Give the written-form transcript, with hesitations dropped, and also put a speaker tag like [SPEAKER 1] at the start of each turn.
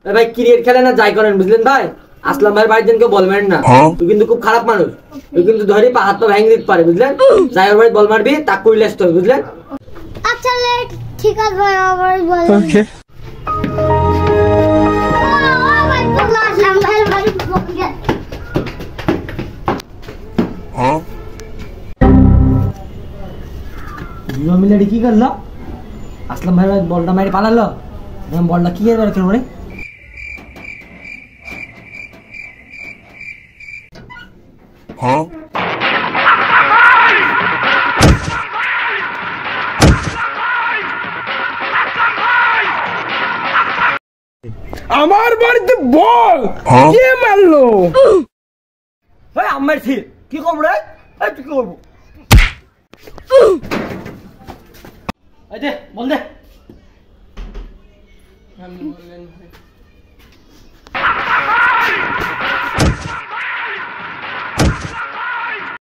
[SPEAKER 1] ভাই ক্রিকেট খেলে না যাই করেন বুঝলেন ভাই, আসলাম ভাই বাড়ির জনকে বল মারেন না, তুই কিন্তু খুব খারাপ মানুষ, তুই কিন্তু ধরে পা হাত পা ভেঙে দিতে পারে বুঝলেন, যাই ওর বাড়ি বল মারবি তা কইলে আসতে হবে বুঝলেন।
[SPEAKER 2] আচ্ছা ঠিক আছে ভাই, আবার বল। ওকে
[SPEAKER 1] মিলে কি করলো, আসলাম ভাই বলটা মারি পালালো, বলটা কি করবে কেন রে?
[SPEAKER 3] আমার বাড়িতে বল কে মারলো?
[SPEAKER 1] ভাই আমার ছিল কি করবো রে, কি করবো বল দে।